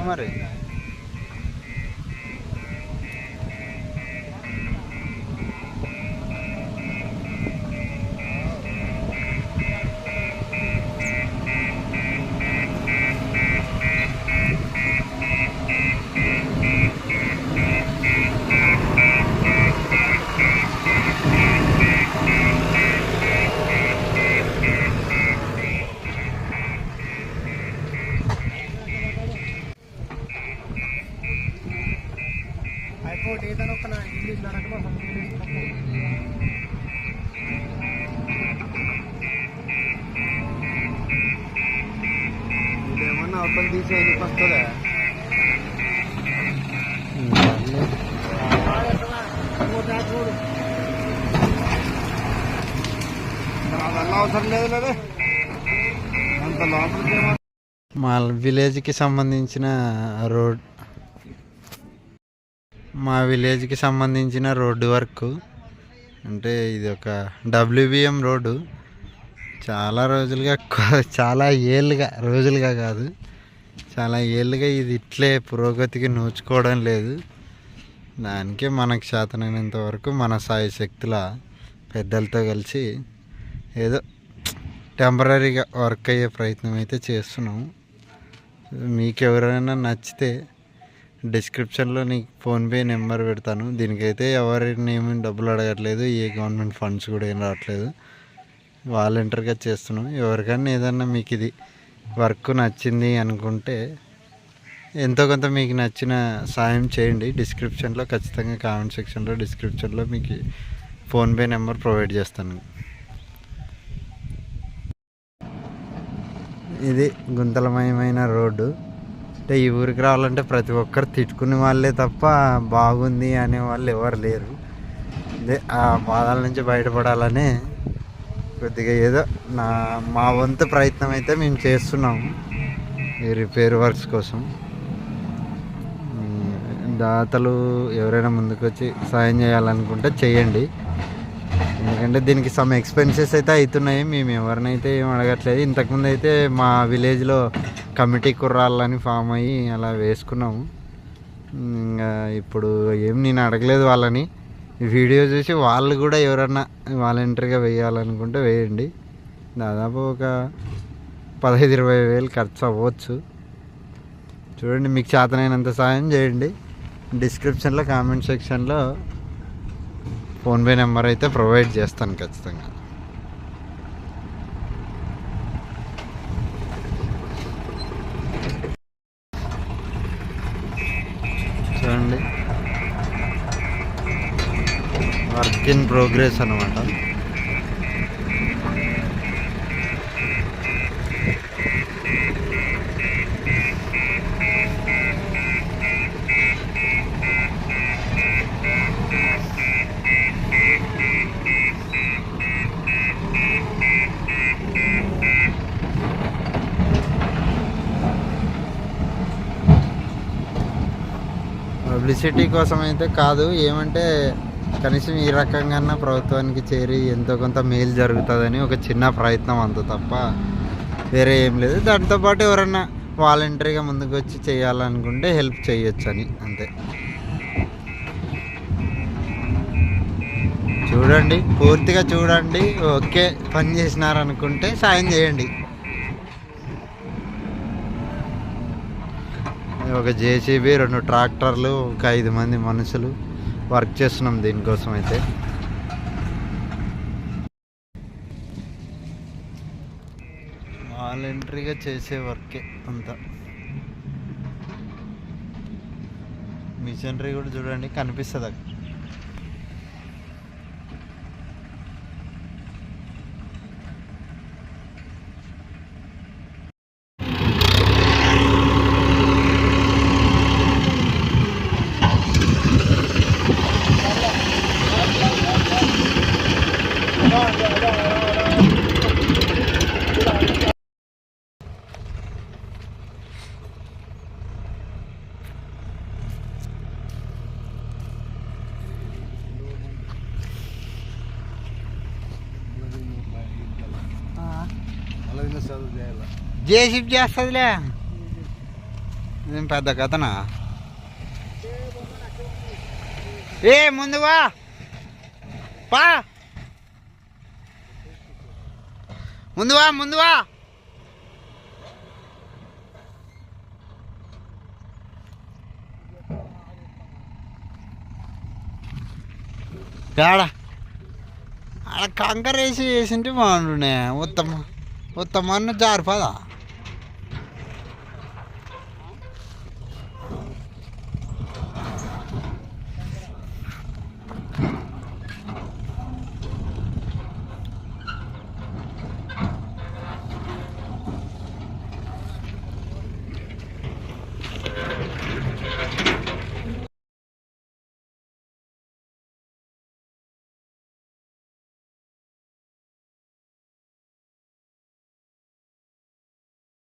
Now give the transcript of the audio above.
మరి ఇదేమన్నా అవతల తీసి ఎందుకు వస్తుందా? అవసరం లేదు లేదా అంత లోపలికి. మా విలేజ్కి సంబంధించిన రోడ్డు వర్క్ అంటే ఇది ఒక WBM రోడ్డు. చాలా రోజులుగా కాదు, చాలా ఏళ్ళుగా ఇది ఇట్లే పురోగతికి నోచుకోవడం లేదు. దానికే మనకు చేతనైనంత వరకు మన సాయి శక్తుల పెద్దలతో కలిసి ఏదో టెంపరీగా వర్క్ అయ్యే ప్రయత్నం అయితే చేస్తున్నాము. మీకు ఎవరైనా నచ్చితే డిస్క్రిప్షన్లో నీకు ఫోన్పే నెంబర్ పెడతాను. దీనికైతే ఎవరిని ఏమీ డబ్బులు అడగట్లేదు, ఏ గవర్నమెంట్ ఫండ్స్ కూడా ఏం రావట్లేదు, వాలంటీర్గా చేస్తున్నాం. ఎవరికైనా ఏదన్నా మీకు ఇది వర్క్ నచ్చింది అనుకుంటే ఎంతో కొంత మీకు నచ్చిన సాయం చేయండి. డిస్క్రిప్షన్లో ఖచ్చితంగా కామెంట్ సెక్షన్లో డిస్క్రిప్షన్లో మీకు ఫోన్పే నెంబర్ ప్రొవైడ్ చేస్తాను. ఇది గుంతలమయమైన రోడ్డు. అంటే ఈ ఊరికి రావాలంటే ప్రతి ఒక్కరు తిట్టుకునే వాళ్ళే తప్ప బాగుంది అనే వాళ్ళు ఎవరు లేరు. అదే ఆ బాధల నుంచి బయటపడాలనే కొద్దిగా ఏదో మా వంతు ప్రయత్నం అయితే మేము చేస్తున్నాము ఈ రిపేర్ వర్క్స్ కోసం. దాతలు ఎవరైనా ముందుకు వచ్చి సాయం చేయాలనుకుంటే చేయండి. ఎందుకంటే దీనికి సమ్ ఎక్స్పెన్సెస్ అయితే అవుతున్నాయి. మేము ఎవరినైతే ఏం అడగట్లేదు. ఇంతకుముందు అయితే మా విలేజ్లో కమిటీ కుర్రాళ్ళని ఫామ్ అయ్యి అలా వేసుకున్నాము. ఇంకా ఇప్పుడు ఏం నేను అడగలేదు వాళ్ళని. వీడియో చూసి వాళ్ళు కూడా ఎవరన్నా వాలంటీర్గా వేయాలనుకుంటే వేయండి. దాదాపు ఒక 15-20 వేలు ఖర్చు అవ్వచ్చు. చూడండి, మీకు చేతనైనంత సాయం చేయండి. డిస్క్రిప్షన్లో కామెంట్ సెక్షన్లో ఫోన్పే నెంబర్ అయితే ప్రొవైడ్ చేస్తాను ఖచ్చితంగా. చూడండి, వర్క్ ఇన్ ప్రోగ్రెస్ అన్నమాట. పబ్లిసిటీ కోసం అయితే కాదు, ఏమంటే కనీసం ఈ రకంగా ప్రభుత్వానికి చేరి ఎంతో కొంత మేలు జరుగుతుందని ఒక చిన్న ప్రయత్నం, అంత తప్ప వేరే ఏం లేదు. దాంతోపాటు ఎవరన్నా వాలంటరీగా ముందుకు వచ్చి చేయాలనుకుంటే హెల్ప్ చేయొచ్చు అని అంతే. చూడండి, పూర్తిగా చూడండి. ఓకే, పని చేసినారనుకుంటే సాయం చేయండి. ఒక JCB, 2 ట్రాక్టర్లు, ఒక 5 మంది మనుషులు వర్క్ చేస్తున్నాం దీనికోసం అయితే. వాలంటరీగా చేసే వర్కే అంతా. మిషనరీ కూడా చూడండి, కనిపిస్తుంది అక్కడ. జేసీబీ చేస్తుందిలే. ఇదేం పెద్ద కథనా? ఏ ముందువా పా, ముందువా ఆడ ఆడ కంకర వేసి వేసింటే బాగుంటుండే. ఉత్తమ ఉత్తమన్న జారిపోదా.